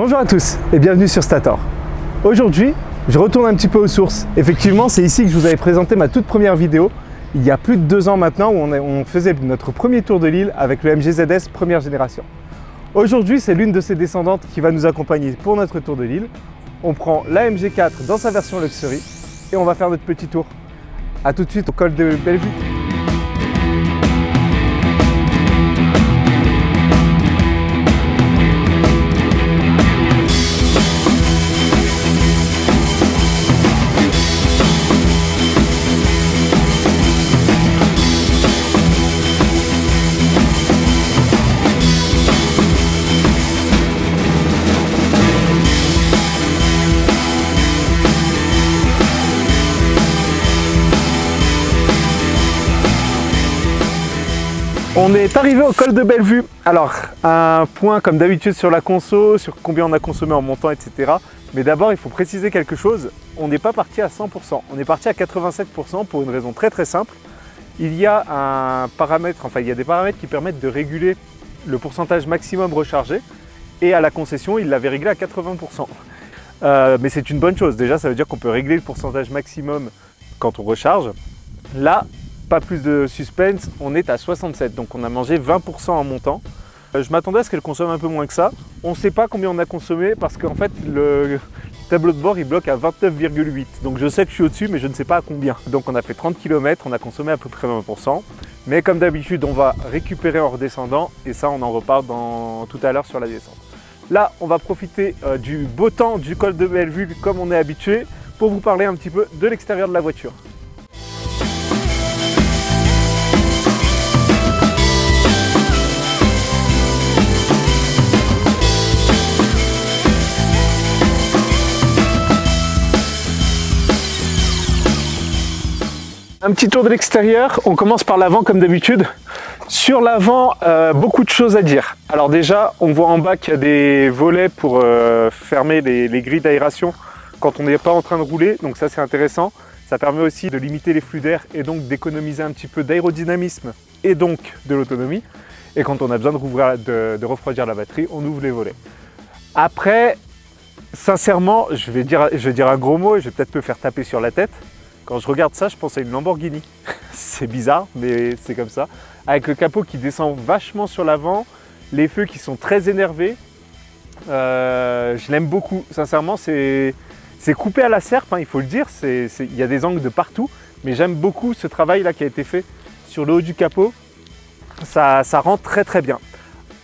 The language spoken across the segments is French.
Bonjour à tous et bienvenue sur Stator. Aujourd'hui, je retourne un petit peu aux sources. Effectivement, c'est ici que je vous avais présenté ma toute première vidéo, il y a plus de 2 ans maintenant, où on faisait notre premier tour de l'île avec le MG ZS première génération. Aujourd'hui, c'est l'une de ses descendantes qui va nous accompagner pour notre tour de l'île. On prend la MG4 dans sa version Luxury et on va faire notre petit tour. A tout de suite au col de Bellevue. On est arrivé au col de Bellevue. Alors, un point comme d'habitude sur la conso, sur combien on a consommé en montant, etc. Mais d'abord, il faut préciser quelque chose. On n'est pas parti à 100%. On est parti à 87% pour une raison très simple. Il y a un paramètre, enfin il y a des paramètres qui permettent de réguler le pourcentage maximum rechargé. Et à la concession, il l'avait réglé à 80%. Mais c'est une bonne chose. Déjà, ça veut dire qu'on peut régler le pourcentage maximum quand on recharge. Là, pas plus de suspense, on est à 67, donc on a mangé 20% en montant. Je m'attendais à ce qu'elle consomme un peu moins que ça. On ne sait pas combien on a consommé parce qu'en fait le tableau de bord il bloque à 29,8. Donc je sais que je suis au-dessus mais je ne sais pas à combien. Donc on a fait 30 km, on a consommé à peu près 20%. Mais comme d'habitude on va récupérer en redescendant et ça on en reparle tout à l'heure sur la descente. Là on va profiter du beau temps du col de Bellevue comme on est habitué pour vous parler un petit peu de l'extérieur de la voiture. Un petit tour de l'extérieur, on commence par l'avant comme d'habitude. Sur l'avant, beaucoup de choses à dire. Alors déjà, on voit en bas qu'il y a des volets pour fermer les grilles d'aération quand on n'est pas en train de rouler, donc ça c'est intéressant. Ça permet aussi de limiter les flux d'air et donc d'économiser un petit peu d'aérodynamisme et donc de l'autonomie. Et quand on a besoin de refroidir la batterie, on ouvre les volets. Après, sincèrement, je vais dire un gros mot et je vais peut-être me faire taper sur la tête. Quand je regarde ça, je pense à une Lamborghini. C'est bizarre, mais c'est comme ça. Avec le capot qui descend vachement sur l'avant, les feux qui sont très énervés. Je l'aime beaucoup. Sincèrement, c'est coupé à la serpe, hein, il faut le dire. Il y a des angles de partout. Mais j'aime beaucoup ce travail-là qui a été fait sur le haut du capot. Ça rend très bien.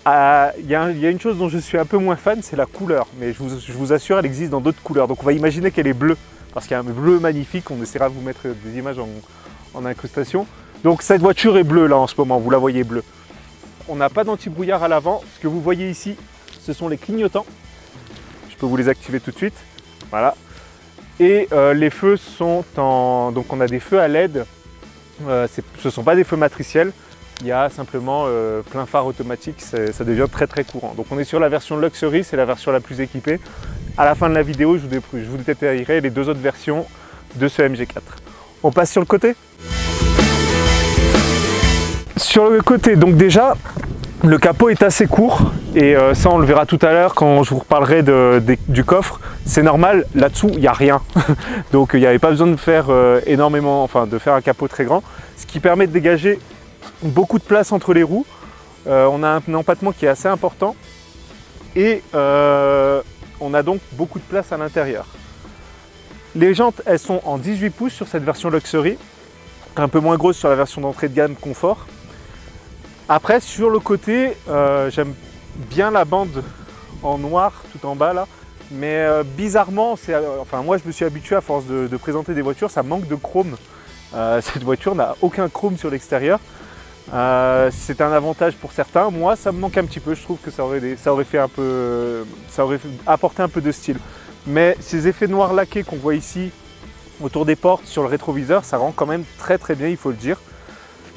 Il y a une chose dont je suis un peu moins fan, c'est la couleur. Mais je vous assure, elle existe dans d'autres couleurs. Donc on va imaginer qu'elle est bleue. Parce qu'il y a un bleu magnifique, on essaiera de vous mettre des images en incrustation. Donc cette voiture est bleue là en ce moment, vous la voyez bleue. On n'a pas d'anti-brouillard à l'avant. Ce que vous voyez ici, ce sont les clignotants. Je peux vous les activer tout de suite. Voilà. Et les feux sont donc on a des feux à LED. Ce ne sont pas des feux matriciels. Il y a simplement plein phare automatique, ça devient très courant. Donc on est sur la version Luxury, c'est la version la plus équipée. À la fin de la vidéo, je vous détaillerai les 2 autres versions de ce MG4. On passe sur le côté. Sur le côté, donc déjà, le capot est assez court. Et ça, on le verra tout à l'heure quand je vous reparlerai du coffre. C'est normal, là-dessous, il n'y a rien. Donc il n'y avait pas besoin de faire de faire un capot très grand. Ce qui permet de dégager beaucoup de place entre les roues. On a un empattement qui est assez important. Et on a donc beaucoup de place à l'intérieur. Les jantes, elles sont en 18 pouces sur cette version Luxury, un peu moins grosse sur la version d'entrée de gamme Confort. Après, sur le côté, j'aime bien la bande en noir tout en bas là, mais bizarrement, moi je me suis habitué à force de présenter des voitures, ça manque de chrome. Cette voiture n'a aucun chrome sur l'extérieur. C'est un avantage pour certains, moi ça me manque un petit peu, je trouve que ça aurait apporté un peu de style. Mais ces effets noirs laqués qu'on voit ici autour des portes, sur le rétroviseur, ça rend quand même très bien, il faut le dire.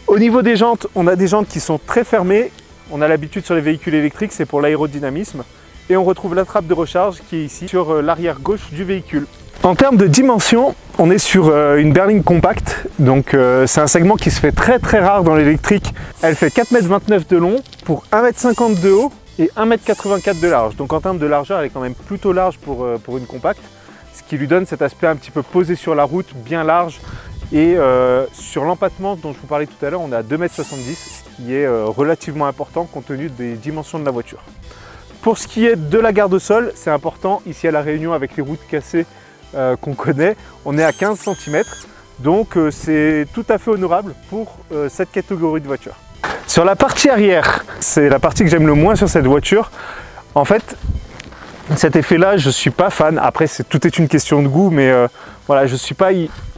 Au niveau des jantes, on a des jantes qui sont très fermées, on a l'habitude sur les véhicules électriques, c'est pour l'aérodynamisme. Et on retrouve la trappe de recharge qui est ici sur l'arrière gauche du véhicule. En termes de dimension, on est sur une berline compacte, donc c'est un segment qui se fait très rare dans l'électrique. Elle fait 4,29 m de long pour 1,50 m de haut et 1,84 m de large. Donc en termes de largeur, elle est quand même plutôt large pour une compacte, ce qui lui donne cet aspect un petit peu posé sur la route, bien large. Et sur l'empattement dont je vous parlais tout à l'heure, on est à 2,70 m, ce qui est relativement important compte tenu des dimensions de la voiture. Pour ce qui est de la garde au sol, c'est important, ici à La Réunion avec les routes cassées qu'on connaît, on est à 15 cm, donc c'est tout à fait honorable pour cette catégorie de voiture. Sur la partie arrière, c'est la partie que j'aime le moins sur cette voiture. En fait, cet effet-là, je ne suis pas fan. Après, tout est une question de goût, mais voilà, je ne suis pas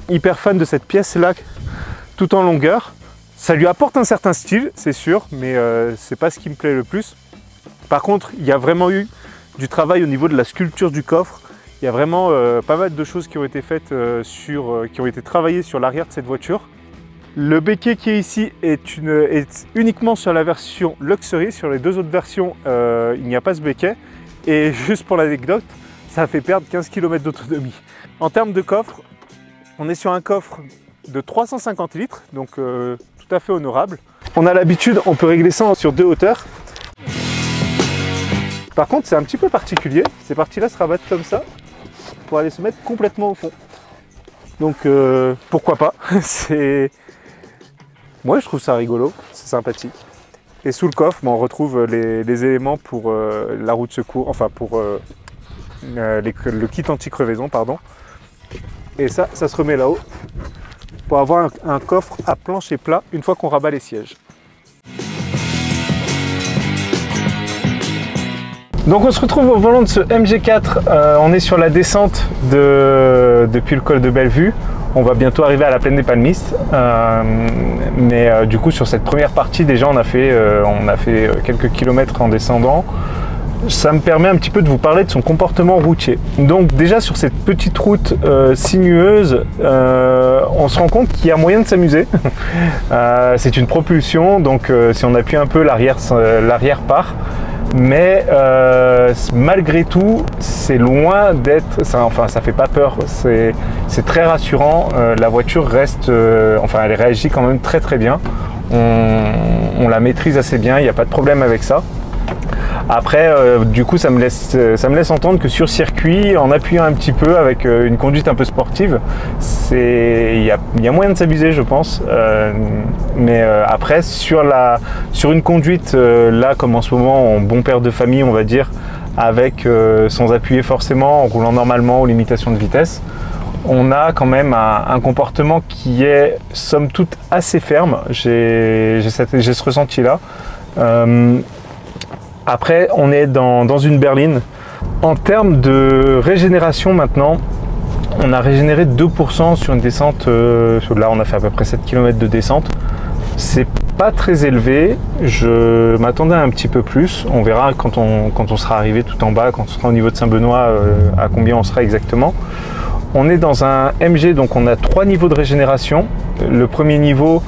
hyper fan de cette pièce-là, tout en longueur. Ça lui apporte un certain style, c'est sûr, mais c'est pas ce qui me plaît le plus. Par contre, il y a vraiment eu du travail au niveau de la sculpture du coffre. Il y a vraiment pas mal de choses qui ont été faites, qui ont été travaillées sur l'arrière de cette voiture. Le béquet qui est ici est uniquement sur la version Luxury. Sur les deux autres versions, il n'y a pas ce béquet. Et juste pour l'anecdote, ça a fait perdre 15 km d'autonomie. En termes de coffre, on est sur un coffre de 350 litres, donc tout à fait honorable. On a l'habitude, on peut régler ça sur 2 hauteurs. Par contre, c'est un petit peu particulier. Ces parties-là se rabattent comme ça pour aller se mettre complètement au fond. Donc pourquoi pas. Moi, je trouve ça rigolo, c'est sympathique. Et sous le coffre, on retrouve les éléments pour la roue de secours, enfin pour le kit anti-crevaison, pardon. Et ça se remet là-haut pour avoir un coffre à plancher plat une fois qu'on rabat les sièges. Donc on se retrouve au volant de ce MG4, on est sur la descente depuis le col de Bellevue. On va bientôt arriver à la plaine des Palmistes, mais du coup sur cette première partie déjà on a fait quelques kilomètres en descendant. Ça me permet un petit peu de vous parler de son comportement routier. Donc déjà sur cette petite route sinueuse, on se rend compte qu'il y a moyen de s'amuser. C'est une propulsion, donc si on appuie un peu, l'arrière part. Mais malgré tout, c'est loin d'être, ça fait pas peur, c'est très rassurant. La voiture reste, elle réagit quand même très très bien. On la maîtrise assez bien, il n'y a pas de problème avec ça. Après, du coup, ça me laisse entendre que sur circuit, en appuyant un petit peu avec une conduite un peu sportive, il y a moyen de s'abuser, je pense. Mais après, sur une conduite, là, comme en ce moment, en bon père de famille, on va dire, avec sans appuyer forcément, en roulant normalement aux limitations de vitesse, on a quand même un comportement qui est, somme toute, assez ferme. J'ai ce ressenti-là. Après, on est dans une berline. En termes de régénération maintenant, on a régénéré 2% sur une descente. Là, on a fait à peu près 7 km de descente. C'est pas très élevé. Je m'attendais à un petit peu plus. On verra quand on sera arrivé tout en bas, quand on sera au niveau de Saint-Benoît, à combien on sera exactement. On est dans un MG, donc on a 3 niveaux de régénération. Le premier niveau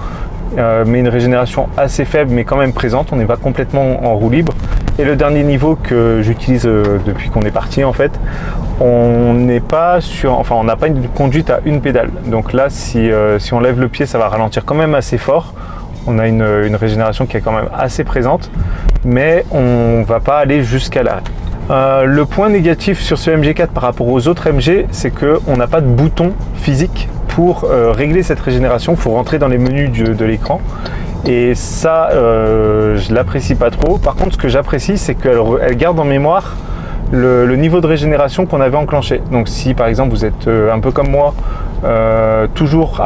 met une régénération assez faible mais quand même présente, on n'est pas complètement en roue libre. Et le dernier niveau que j'utilise depuis qu'on est parti, en fait, on n'a pas une conduite à une pédale. Donc là, si on lève le pied, ça va ralentir quand même assez fort. On a une régénération qui est quand même assez présente, mais on ne va pas aller jusqu'à l'arrêt. Le point négatif sur ce MG4 par rapport aux autres MG, c'est qu'on n'a pas de bouton physique pour régler cette régénération. Il faut rentrer dans les menus de l'écran. Et ça, je l'apprécie pas trop. Par contre, ce que j'apprécie, c'est qu'elle garde en mémoire le niveau de régénération qu'on avait enclenché. Donc si par exemple vous êtes un peu comme moi, toujours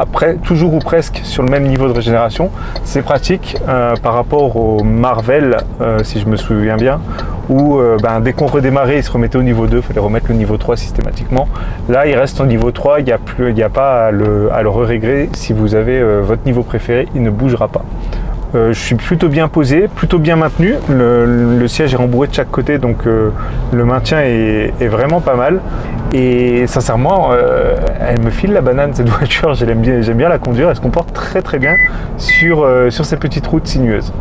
ou presque sur le même niveau de régénération, c'est pratique par rapport au Marvel, si je me souviens bien, où dès qu'on redémarrait, il se remettait au niveau 2, il fallait remettre le niveau 3 systématiquement. Là, il reste au niveau 3, il n'y a pas à le régler. Si vous avez votre niveau préféré, il ne bougera pas. Je suis plutôt bien posé, plutôt bien maintenu. Le siège est rembourré de chaque côté, donc le maintien est vraiment pas mal. Et sincèrement, elle me file la banane cette voiture. J'aime bien la conduire. Elle se comporte très très bien sur ces petites routes sinueuses.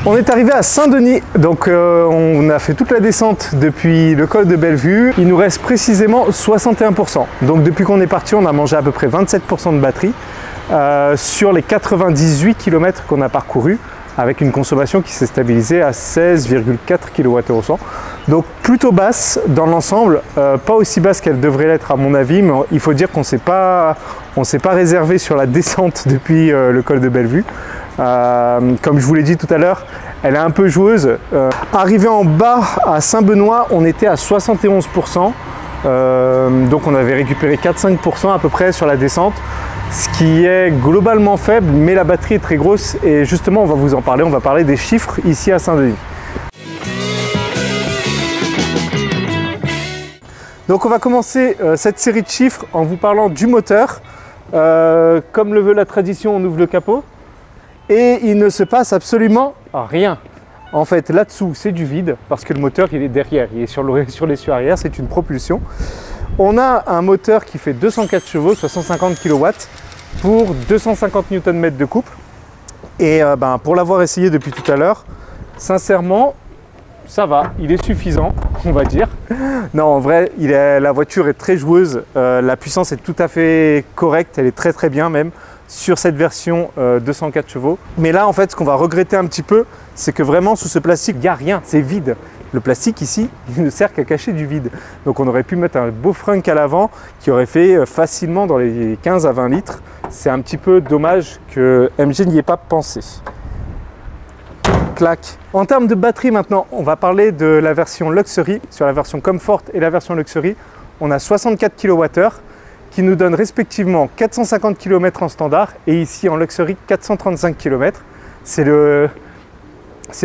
On est arrivé à Saint-Denis, donc on a fait toute la descente depuis le col de Bellevue. Il nous reste précisément 61%. Donc depuis qu'on est parti, on a mangé à peu près 27% de batterie sur les 98 km qu'on a parcouru, avec une consommation qui s'est stabilisée à 16,4 kWh. Donc plutôt basse dans l'ensemble, pas aussi basse qu'elle devrait l'être à mon avis, mais il faut dire qu'on s'est pas réservé sur la descente depuis le col de Bellevue. Comme je vous l'ai dit tout à l'heure, elle est un peu joueuse. Arrivé en bas à Saint-Benoît, on était à 71%. Donc on avait récupéré 4-5% à peu près sur la descente, ce qui est globalement faible, mais la batterie est très grosse et justement on va vous en parler, on va parler des chiffres ici à Saint-Denis. Donc on va commencer cette série de chiffres en vous parlant du moteur. Comme le veut la tradition, on ouvre le capot et il ne se passe absolument rien. En fait, là-dessous, c'est du vide parce que le moteur, il est derrière, il est sur l'essieu arrière, c'est une propulsion. On a un moteur qui fait 204 chevaux, 150 kW pour 250 Nm de couple. Et pour l'avoir essayé depuis tout à l'heure, sincèrement, ça va, il est suffisant, on va dire. Non, en vrai, la voiture est très joueuse, la puissance est tout à fait correcte, elle est très très bien même sur cette version 204 chevaux. Mais là, en fait, ce qu'on va regretter un petit peu, c'est que vraiment sous ce plastique, il n'y a rien, c'est vide. Le plastique ici, il ne sert qu'à cacher du vide. Donc on aurait pu mettre un beau frunk à l'avant qui aurait fait facilement dans les 15 à 20 litres. C'est un petit peu dommage que MG n'y ait pas pensé. Clac. En termes de batterie maintenant, on va parler de la version Luxury. Sur la version Comfort et la version Luxury, on a 64 kWh qui nous donne respectivement 450 km en standard et ici en Luxury 435 km. C'est le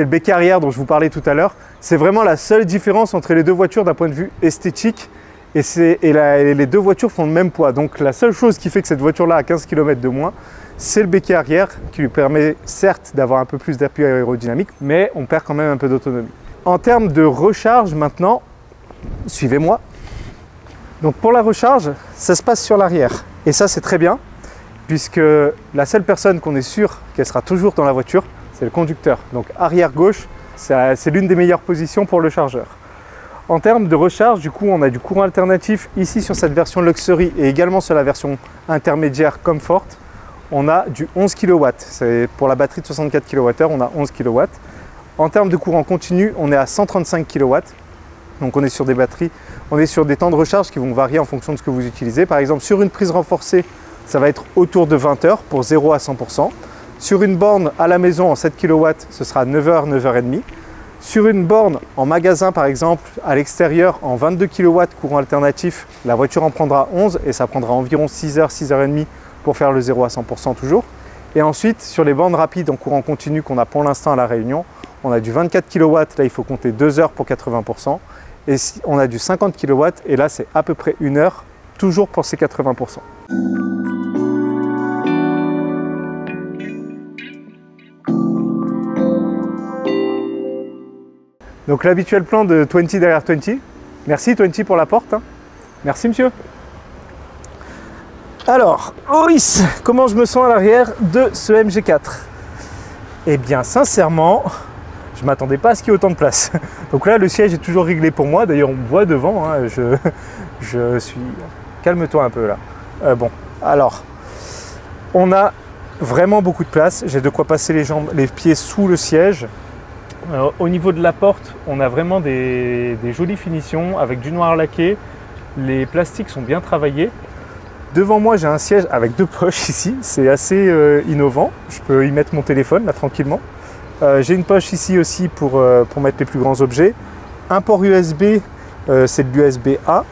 béquet arrière dont je vous parlais tout à l'heure. C'est vraiment la seule différence entre les deux voitures d'un point de vue esthétique et les deux voitures font le même poids. Donc la seule chose qui fait que cette voiture-là a 15 km de moins, c'est le béquet arrière qui lui permet certes d'avoir un peu plus d'appui aérodynamique, mais on perd quand même un peu d'autonomie. En termes de recharge maintenant, suivez-moi. Donc pour la recharge, ça se passe sur l'arrière et ça c'est très bien puisque la seule personne qu'on est sûr qu'elle sera toujours dans la voiture, c'est le conducteur. Donc arrière gauche, c'est l'une des meilleures positions pour le chargeur. En termes de recharge, du coup, on a du courant alternatif ici sur cette version Luxury et également sur la version intermédiaire Comfort. On a du 11 kW. C'est pour la batterie de 64 kWh, on a 11 kW. En termes de courant continu, on est à 135 kW. Donc on est sur des batteries, on est sur des temps de recharge qui vont varier en fonction de ce que vous utilisez. Par exemple, sur une prise renforcée, ça va être autour de 20 heures pour 0 à 100%. Sur une borne à la maison en 7 kW, ce sera 9h, 9h30. Sur une borne en magasin, par exemple, à l'extérieur, en 22 kW courant alternatif, la voiture en prendra 11 et ça prendra environ 6h, 6h30 pour faire le 0 à 100% toujours. Et ensuite, sur les bornes rapides en courant continu qu'on a pour l'instant à La Réunion, on a du 24 kW, là il faut compter 2 heures pour 80%. Et on a du 50 kW et là c'est à peu près 1 heure, toujours pour ces 80%. Donc l'habituel plan de 20 derrière 20. Merci 20 pour la porte. Hein. Merci monsieur. Alors, Horis, comment je me sens à l'arrière de ce MG4? Eh bien sincèrement, je ne m'attendais pas à ce qu'il y ait autant de place. Donc là, le siège est toujours réglé pour moi. D'ailleurs, on me voit devant. Hein. Je suis... Calme-toi un peu là. Bon, alors, on a vraiment beaucoup de place. J'ai de quoi passer les pieds sous le siège. Au niveau de la porte, on a vraiment des jolies finitions avec du noir laqué. Les plastiques sont bien travaillés. Devant moi, j'ai un siège avec 2 poches ici. C'est assez innovant. Je peux y mettre mon téléphone là tranquillement. J'ai une poche ici aussi pour mettre les plus grands objets. Un port USB, c'est de l'USB-A.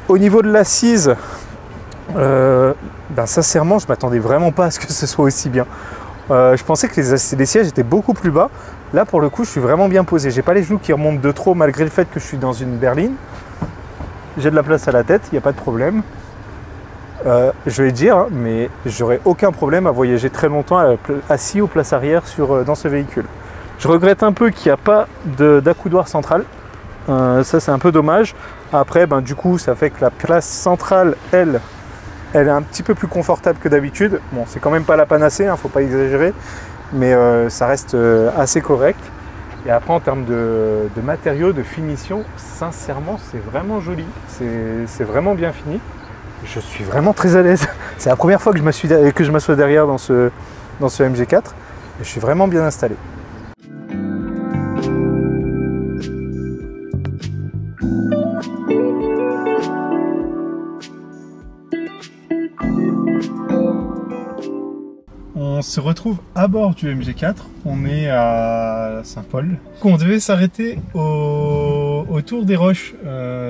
Au niveau de l'assise, sincèrement, je ne m'attendais vraiment pas à ce que ce soit aussi bien. Je pensais que les sièges étaient beaucoup plus bas. Là, pour le coup, je suis vraiment bien posé. J'ai pas les genoux qui remontent de trop malgré le fait que je suis dans une berline. J'ai de la place à la tête, il n'y a pas de problème. Je vais dire, hein, mais j'aurais aucun problème à voyager très longtemps assis aux places arrière dans ce véhicule. Je regrette un peu qu'il n'y a pas d'accoudoir central. Ça, c'est un peu dommage. Après, du coup, ça fait que la place centrale, elle est un petit peu plus confortable que d'habitude. Bon, c'est quand même pas la panacée, hein, faut pas exagérer. mais ça reste assez correct. Et après, en termes de matériaux, de finition, sincèrement, c'est vraiment joli. C'est vraiment bien fini. Je suis vraiment très à l'aise. C'est la première fois que je m'assois derrière dans ce MG4. Et je suis vraiment bien installé. On se retrouve à bord du MG4, on est à Saint-Paul. On devait s'arrêter au Tour des Roches,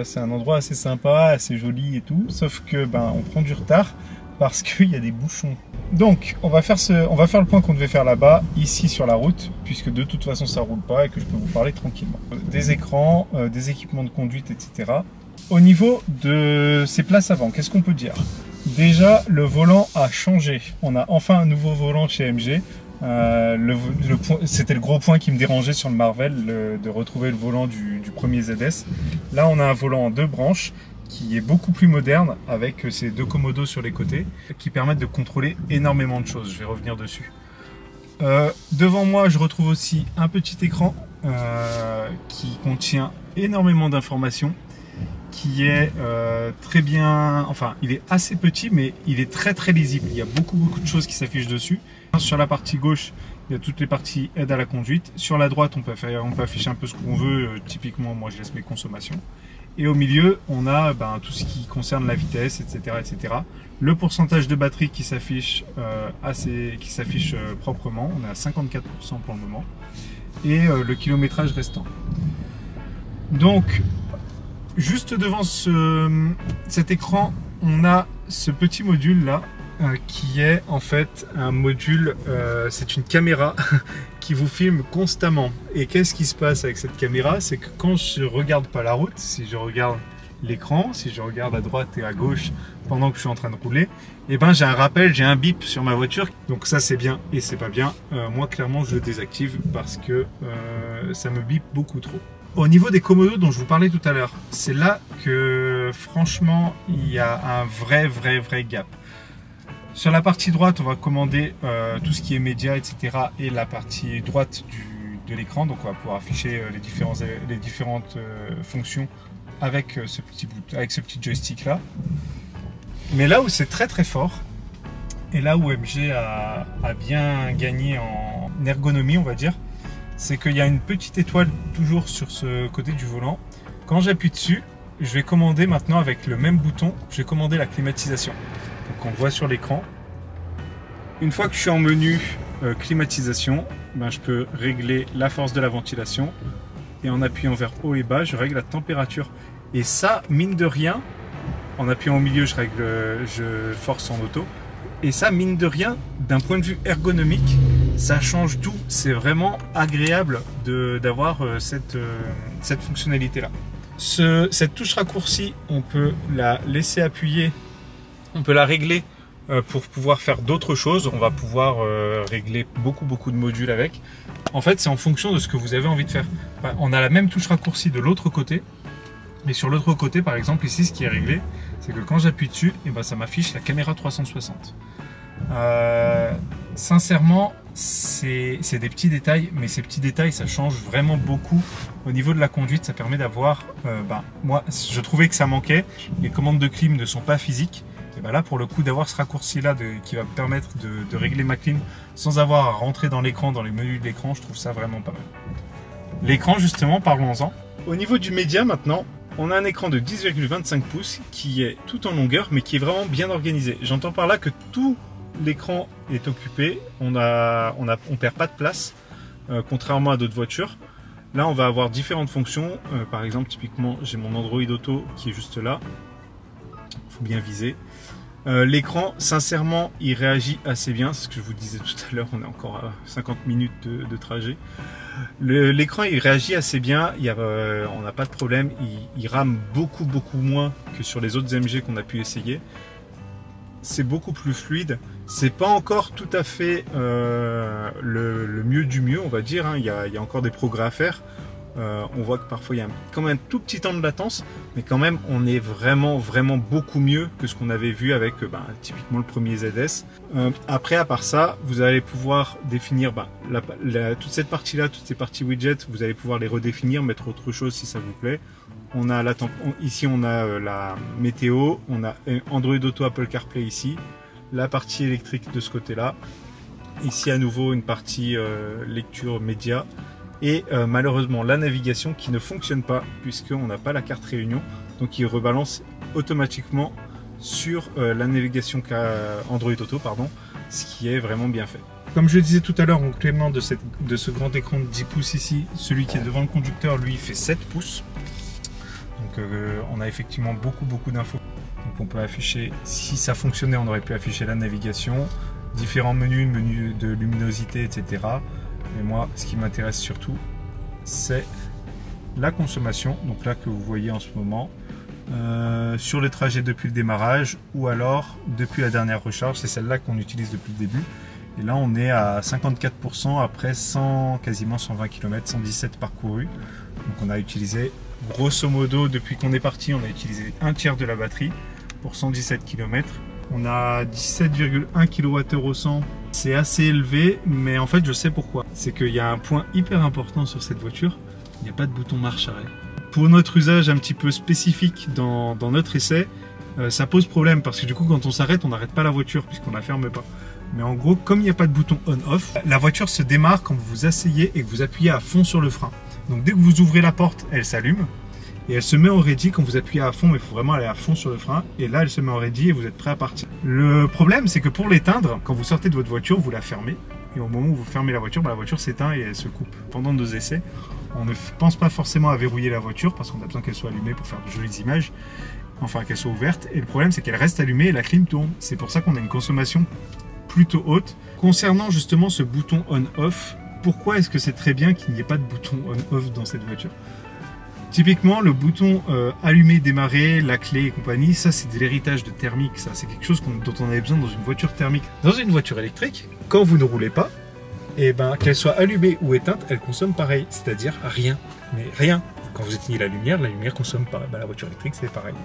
c'est un endroit assez sympa, assez joli et tout, sauf que on prend du retard parce qu'il y a des bouchons. Donc on va faire le point qu'on devait faire là-bas, ici sur la route, puisque de toute façon ça roule pas et que je peux vous parler tranquillement. Des écrans, des équipements de conduite, etc. Au niveau de ces places avant, qu'est-ce qu'on peut dire ? Déjà, le volant a changé. On a enfin un nouveau volant chez MG. C'était le gros point qui me dérangeait sur le Marvel, de retrouver le volant du premier ZS. Là, on a un volant en 2 branches qui est beaucoup plus moderne, avec ces 2 commodos sur les côtés, qui permettent de contrôler énormément de choses. Je vais revenir dessus. Devant moi, je retrouve aussi un petit écran qui contient énormément d'informations, qui est très bien, enfin il est assez petit mais il est très lisible, il y a beaucoup de choses qui s'affichent dessus. Sur la partie gauche, il y a toutes les parties aide à la conduite. Sur la droite, on peut afficher un peu ce qu'on veut, typiquement moi je laisse mes consommations. Et au milieu, on a tout ce qui concerne la vitesse, etc. Le pourcentage de batterie qui s'affiche proprement, on est à 54% pour le moment, et le kilométrage restant. Donc, juste devant cet écran, on a ce petit module là, qui est en fait un module, c'est une caméra qui vous filme constamment. Et qu'est-ce qui se passe avec cette caméra? C'est que quand je regarde pas la route, si je regarde l'écran, si je regarde à droite et à gauche pendant que je suis en train de rouler, et j'ai un rappel, j'ai un bip sur ma voiture. Donc ça c'est bien et c'est pas bien. Moi clairement je le désactive parce que ça me bip beaucoup trop. Au niveau des commodos dont je vous parlais tout à l'heure, c'est là que franchement il y a un vrai gap. Sur la partie droite, on va commander tout ce qui est médias, etc. et la partie droite de l'écran. Donc on va pouvoir afficher les différentes fonctions avec ce petit joystick là. Mais là où c'est très fort, et là où MG a bien gagné en ergonomie, on va dire, c'est qu'il y a une petite étoile toujours sur ce côté du volant. Quand j'appuie dessus, je vais commander maintenant avec le même bouton, je vais commander la climatisation. Donc on le voit sur l'écran. Une fois que je suis en menu climatisation, je peux régler la force de la ventilation. Et en appuyant vers haut et bas, je règle la température. Et ça, mine de rien, en appuyant au milieu, je force en auto. Et ça, mine de rien, d'un point de vue ergonomique, ça change tout. C'est vraiment agréable d'avoir cette fonctionnalité-là. Cette touche raccourcie, on peut la laisser appuyer, on peut la régler pour pouvoir faire d'autres choses. On va pouvoir régler beaucoup de modules avec. En fait, c'est en fonction de ce que vous avez envie de faire. On a la même touche raccourcie de l'autre côté. Mais sur l'autre côté, par exemple, ici, ce qui est réglé, c'est que quand j'appuie dessus, ça m'affiche la caméra 360. Sincèrement, c'est des petits détails, mais ces petits détails, ça change vraiment beaucoup. Au niveau de la conduite, ça permet d'avoir... moi, je trouvais que ça manquait. Les commandes de clim ne sont pas physiques. Et là, pour le coup, d'avoir ce raccourci-là qui va me permettre de régler ma clim sans avoir à rentrer dans l'écran, dans les menus de l'écran, je trouve ça vraiment pas mal. L'écran, justement, parlons-en. Au niveau du média, maintenant, on a un écran de 10,25 pouces qui est tout en longueur, mais qui est vraiment bien organisé. J'entends par là que tout l'écran est occupé, on perd pas de place, contrairement à d'autres voitures. Là, on va avoir différentes fonctions. Par exemple, typiquement, j'ai mon Android Auto qui est juste là. Il faut bien viser. L'écran, sincèrement, il réagit assez bien. C'est ce que je vous disais tout à l'heure. On est encore à 50 minutes de trajet. L'écran, il réagit assez bien. On n'a pas de problème. Il rame beaucoup moins que sur les autres MG qu'on a pu essayer. C'est beaucoup plus fluide. C'est pas encore tout à fait le mieux du mieux, on va dire. Il y a encore des progrès à faire. On voit que parfois il y a quand même un tout petit temps de latence, mais quand même on est vraiment beaucoup mieux que ce qu'on avait vu avec typiquement le premier ZS. Après, à part ça, vous allez pouvoir définir toute cette partie là, toutes ces parties widgets, vous allez pouvoir les redéfinir, mettre autre chose si ça vous plaît. On a ici on a la météo, on a Android Auto, Apple CarPlay ici, la partie électrique de ce côté là, ici à nouveau une partie lecture média. Et malheureusement la navigation qui ne fonctionne pas puisqu'on n'a pas la carte réunion, donc il rebalance automatiquement sur la navigation Android Auto, ce qui est vraiment bien fait. Comme je le disais tout à l'heure, en complément de ce grand écran de 10 pouces ici, celui qui est devant le conducteur lui fait 7 pouces. Donc on a effectivement beaucoup d'infos. Donc on peut afficher, si ça fonctionnait on aurait pu afficher la navigation, différents menus, menu de luminosité, etc. Mais moi, ce qui m'intéresse surtout, c'est la consommation. Donc là que vous voyez en ce moment, sur le trajet depuis le démarrage ou alors depuis la dernière recharge, c'est celle-là qu'on utilise depuis le début. Et là, on est à 54% après quasiment 120 km, 117 parcourus. Donc on a utilisé, grosso modo, depuis qu'on est parti, on a utilisé un tiers de la batterie pour 117 km. On a 17,1 kWh au 100. C'est assez élevé, mais en fait je sais pourquoi. C'est qu'il y a un point hyper important sur cette voiture, il n'y a pas de bouton marche-arrêt. Pour notre usage un petit peu spécifique dans notre essai, ça pose problème parce que du coup quand on s'arrête, on n'arrête pas la voiture puisqu'on ne la ferme pas. Mais en gros, comme il n'y a pas de bouton on-off, la voiture se démarre quand vous vous asseyez et que vous appuyez à fond sur le frein. Donc dès que vous ouvrez la porte, elle s'allume. Et elle se met en ready quand vous appuyez à fond, mais il faut vraiment aller à fond sur le frein. Et là, elle se met en ready et vous êtes prêt à partir. Le problème, c'est que pour l'éteindre, quand vous sortez de votre voiture, vous la fermez. Et au moment où vous fermez la voiture s'éteint et elle se coupe. Pendant nos essais, on ne pense pas forcément à verrouiller la voiture parce qu'on a besoin qu'elle soit allumée pour faire de jolies images. Enfin, qu'elle soit ouverte. Et le problème, c'est qu'elle reste allumée et la clim tourne. C'est pour ça qu'on a une consommation plutôt haute. Concernant justement ce bouton on-off, pourquoi est-ce que c'est très bien qu'il n'y ait pas de bouton on-off dans cette voiture ? Typiquement, le bouton allumer, démarrer, la clé et compagnie, ça c'est de l'héritage de thermique. Ça, c'est quelque chose dont on avait besoin dans une voiture thermique. Dans une voiture électrique, quand vous ne roulez pas, qu'elle soit allumée ou éteinte, elle consomme pareil, c'est-à-dire rien. Mais rien. Quand vous éteignez la lumière consomme pas. La voiture électrique, c'est pareil.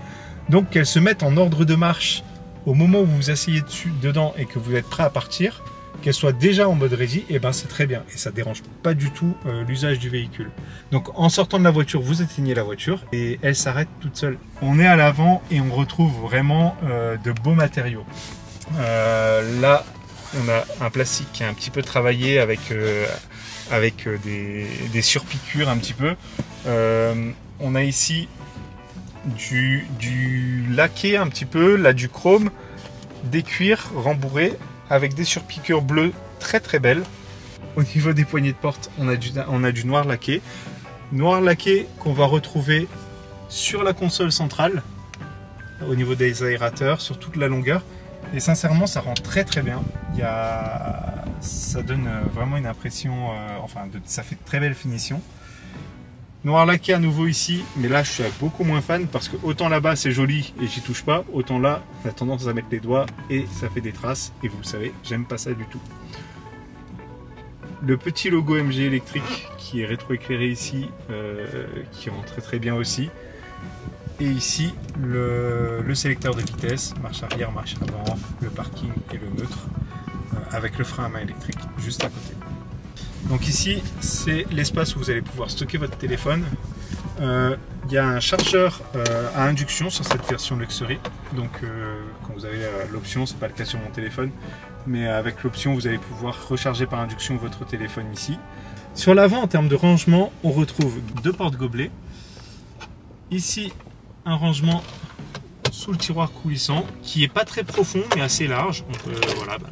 Donc qu'elle se mette en ordre de marche au moment où vous vous asseyez dedans et que vous êtes prêt à partir, qu'elle soit déjà en mode ready, c'est très bien. Et ça ne dérange pas du tout l'usage du véhicule. Donc en sortant de la voiture, vous éteignez la voiture et elle s'arrête toute seule. On est à l'avant et on retrouve vraiment de beaux matériaux. Là, on a un plastique qui est un petit peu travaillé avec des surpiqûres un petit peu. On a ici du laqué un petit peu, là du chrome, des cuirs rembourrés, avec des surpiqûres bleues très belles. Au niveau des poignées de porte, on a du noir laqué. Noir laqué qu'on va retrouver sur la console centrale, au niveau des aérateurs, sur toute la longueur. Et sincèrement, ça rend très bien. Ça donne vraiment une impression, ça fait de très belle finition. Noir laqué à nouveau ici, mais là je suis beaucoup moins fan parce que autant là-bas c'est joli et j'y touche pas, autant là on a tendance à mettre les doigts et ça fait des traces et vous le savez, j'aime pas ça du tout. Le petit logo MG électrique qui est rétroéclairé ici, qui rend très bien aussi. Et ici le sélecteur de vitesse, marche arrière, marche avant, le parking et le neutre, avec le frein à main électrique juste à côté. Donc ici, c'est l'espace où vous allez pouvoir stocker votre téléphone. Il y a un chargeur à induction sur cette version Luxury. Donc quand vous avez l'option, c'est pas le cas sur mon téléphone, mais avec l'option, vous allez pouvoir recharger par induction votre téléphone ici. Sur l'avant, en termes de rangement, on retrouve deux porte-gobelets. Ici, un rangement sous le tiroir coulissant qui est pas très profond mais assez large. On peut,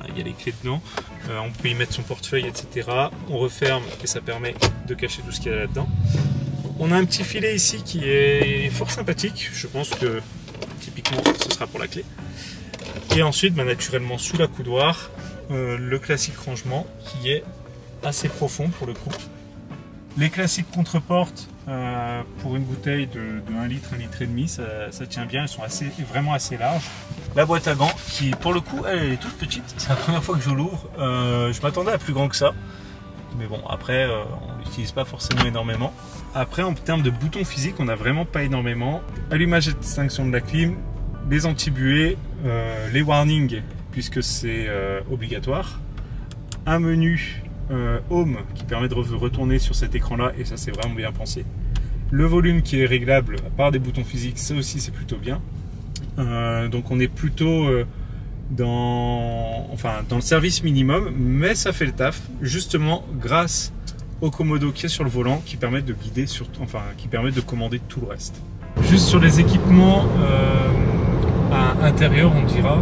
il y a les clés dedans, on peut y mettre son portefeuille, etc. On referme et ça permet de cacher tout ce qu'il y a là-dedans. On a un petit filet ici qui est fort sympathique, je pense que typiquement ce sera pour la clé. Et ensuite naturellement sous la coudoir, le classique rangement qui est assez profond pour le coup. Les classiques contre-portes pour une bouteille de 1 litre, 1 litre et demi, ça tient bien, elles sont vraiment assez larges. La boîte à gants qui pour le coup elle est toute petite, c'est la première fois que je l'ouvre, je m'attendais à plus grand que ça. Mais bon après on l'utilise pas forcément énormément. Après, en termes de boutons physiques, on n'a vraiment pas énormément. Allumage et extinction de la clim, les anti-buées, les warnings, puisque c'est obligatoire. Un menu Home qui permet de retourner sur cet écran-là, et ça, c'est vraiment bien pensé. Le volume qui est réglable par des boutons physiques, ça aussi, c'est plutôt bien. Donc, on est plutôt dans le service minimum, mais ça fait le taf, justement, grâce au Komodo qui est sur le volant, qui permettent de guider, qui permettent de commander tout le reste. Juste sur les équipements à intérieur, on dira.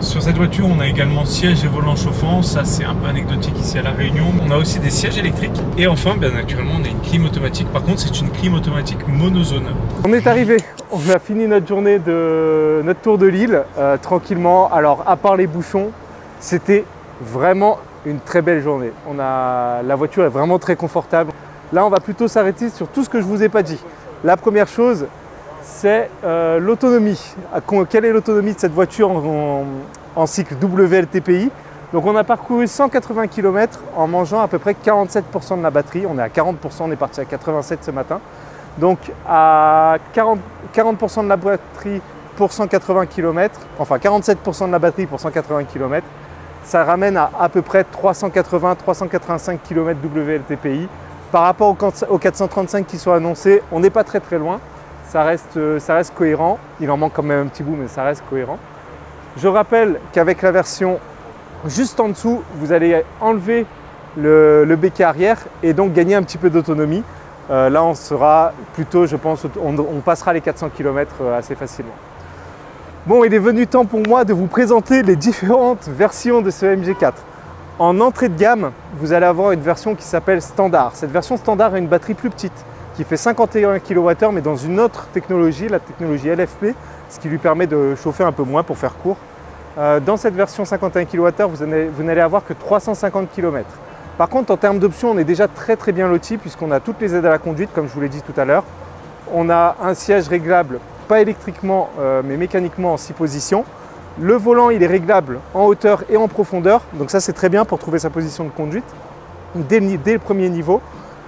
Sur cette voiture, on a également siège et volant chauffant, ça c'est un peu anecdotique ici à La Réunion. On a aussi des sièges électriques et enfin, bien naturellement, on a une clim automatique. Par contre, c'est une clim automatique monozone. On est arrivé, on a fini notre journée de notre tour de l'île tranquillement. Alors, à part les bouchons, c'était vraiment une très belle journée. La voiture est vraiment très confortable. Là, on va plutôt s'arrêter sur tout ce que je ne vous ai pas dit. La première chose, c'est l'autonomie. Quelle est l'autonomie de cette voiture en cycle WLTPI? Donc on a parcouru 180 km en mangeant à peu près 47% de la batterie. On est à 40%, on est parti à 87 ce matin. Donc à 40% de la batterie pour 180 km, enfin 47% de la batterie pour 180 km, ça ramène à peu près 380-385 km WLTPI. Par rapport aux 435 qui sont annoncés, on n'est pas très loin. Ça reste cohérent. Il en manque quand même un petit bout, mais ça reste cohérent. Je rappelle qu'avec la version juste en dessous, vous allez enlever le béquet arrière et donc gagner un petit peu d'autonomie. Là, on sera plutôt, je pense, on passera les 400 km assez facilement. Bon, il est venu temps pour moi de vous présenter les différentes versions de ce MG4. En entrée de gamme, vous allez avoir une version qui s'appelle Standard. Cette version Standard a une batterie plus petite, qui fait 51 kWh, mais dans une autre technologie, la technologie LFP, ce qui lui permet de chauffer un peu moins pour faire court. Dans cette version 51 kWh, vous n'allez avoir que 350 km. Par contre, en termes d'options, on est déjà très bien loti, puisqu'on a toutes les aides à la conduite, comme je vous l'ai dit tout à l'heure. On a un siège réglable, pas électriquement, mais mécaniquement en 6 positions. Le volant, il est réglable en hauteur et en profondeur, donc ça c'est très bien pour trouver sa position de conduite dès le premier niveau.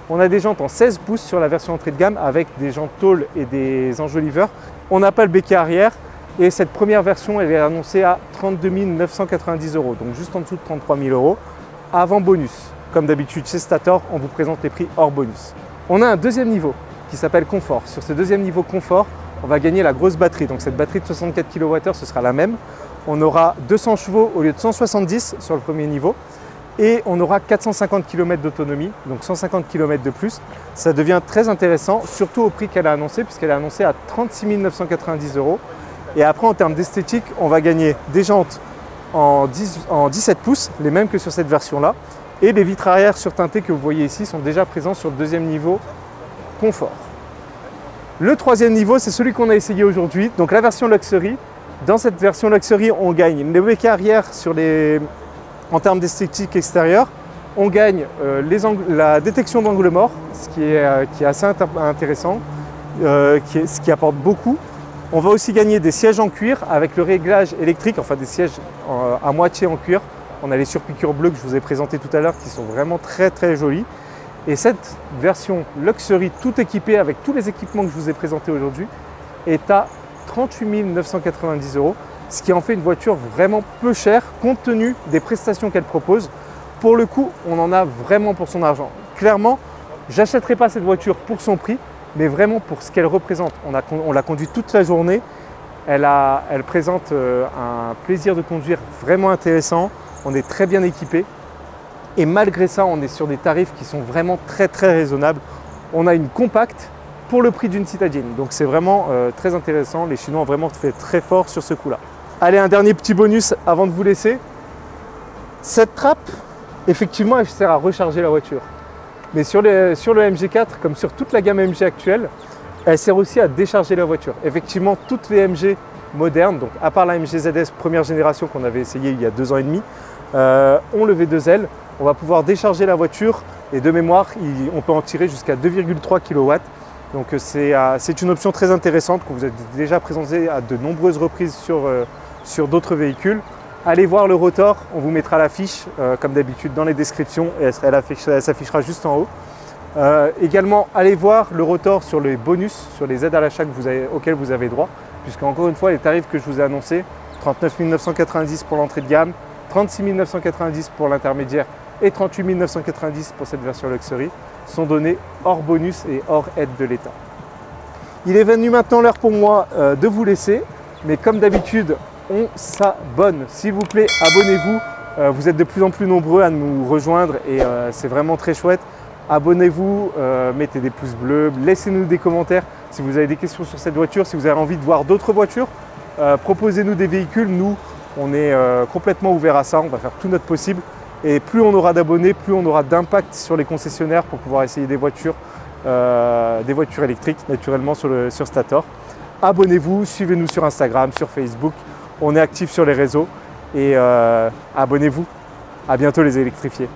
On a des jantes en 16 pouces sur la version entrée de gamme avec des jantes tôle et des enjoliveurs. On n'a pas le béquet arrière et cette première version, elle est annoncée à 32 990 €, donc juste en dessous de 33 000 € avant bonus. Comme d'habitude chez Stator, on vous présente les prix hors bonus. On a un deuxième niveau qui s'appelle confort. Sur ce deuxième niveau confort, on va gagner la grosse batterie. Donc cette batterie de 64 kWh, ce sera la même. On aura 200 chevaux au lieu de 170 sur le premier niveau. Et on aura 450 km d'autonomie, donc 150 km de plus. Ça devient très intéressant, surtout au prix qu'elle a annoncé, puisqu'elle a annoncé à 36 990 €. Et après, en termes d'esthétique, on va gagner des jantes en 17 pouces, les mêmes que sur cette version-là. Et les vitres arrière surteintées que vous voyez ici sont déjà présents sur le deuxième niveau confort. Le troisième niveau, c'est celui qu'on a essayé aujourd'hui, donc la version Luxury. Dans cette version Luxury, on gagne le béquet arrière en termes d'esthétique extérieure. On gagne la détection d'angle mort, ce qui est assez intéressant, ce qui apporte beaucoup. On va aussi gagner des sièges en cuir avec le réglage électrique, enfin des sièges à moitié en cuir. On a les surpiqûres bleues que je vous ai présentées tout à l'heure qui sont vraiment très jolis. Et cette version Luxury, tout équipée avec tous les équipements que je vous ai présentés aujourd'hui, est à 38 990 €, ce qui en fait une voiture vraiment peu chère compte tenu des prestations qu'elle propose. Pour le coup, on en a vraiment pour son argent. Clairement, j'achèterai pas cette voiture pour son prix, mais vraiment pour ce qu'elle représente. On l'a conduite toute la journée. Elle présente un plaisir de conduire vraiment intéressant. On est très bien équipé. Et malgré ça, on est sur des tarifs qui sont vraiment très raisonnables. On a une compacte pour le prix d'une citadine. Donc c'est vraiment très intéressant. Les Chinois ont vraiment fait très fort sur ce coup-là. Allez, un dernier petit bonus avant de vous laisser. Cette trappe, effectivement, elle sert à recharger la voiture. Mais sur le MG4, comme sur toute la gamme MG actuelle, elle sert aussi à décharger la voiture. Effectivement, toutes les MG modernes, donc à part la MG ZS première génération qu'on avait essayé il y a 2 ans et demi, ont le V2L. On va pouvoir décharger la voiture et de mémoire, on peut en tirer jusqu'à 2,3 kW. Donc c'est une option très intéressante que vous avez déjà présentée à de nombreuses reprises sur d'autres véhicules. Allez voir le rotor, on vous mettra la fiche comme d'habitude dans les descriptions et elle s'affichera juste en haut. Également, allez voir le Rotor sur les bonus, sur les aides à l'achat auxquelles vous avez droit, puisque encore une fois, les tarifs que je vous ai annoncés, 39 990 pour l'entrée de gamme, 36 990 pour l'intermédiaire et 38 990 pour cette version Luxury, sont donnés hors bonus et hors aide de l'État. Il est venu maintenant l'heure pour moi de vous laisser, mais comme d'habitude, on s'abonne. S'il vous plaît, abonnez-vous. Vous êtes de plus en plus nombreux à nous rejoindre et c'est vraiment très chouette. Abonnez-vous, mettez des pouces bleus, laissez-nous des commentaires si vous avez des questions sur cette voiture, si vous avez envie de voir d'autres voitures. Proposez-nous des véhicules, nous on est complètement ouverts à ça, on va faire tout notre possible. Et plus on aura d'abonnés, plus on aura d'impact sur les concessionnaires pour pouvoir essayer des voitures électriques naturellement sur Stator. Abonnez-vous, suivez-nous sur Instagram, sur Facebook, on est actifs sur les réseaux et abonnez-vous. À bientôt les électrifiés.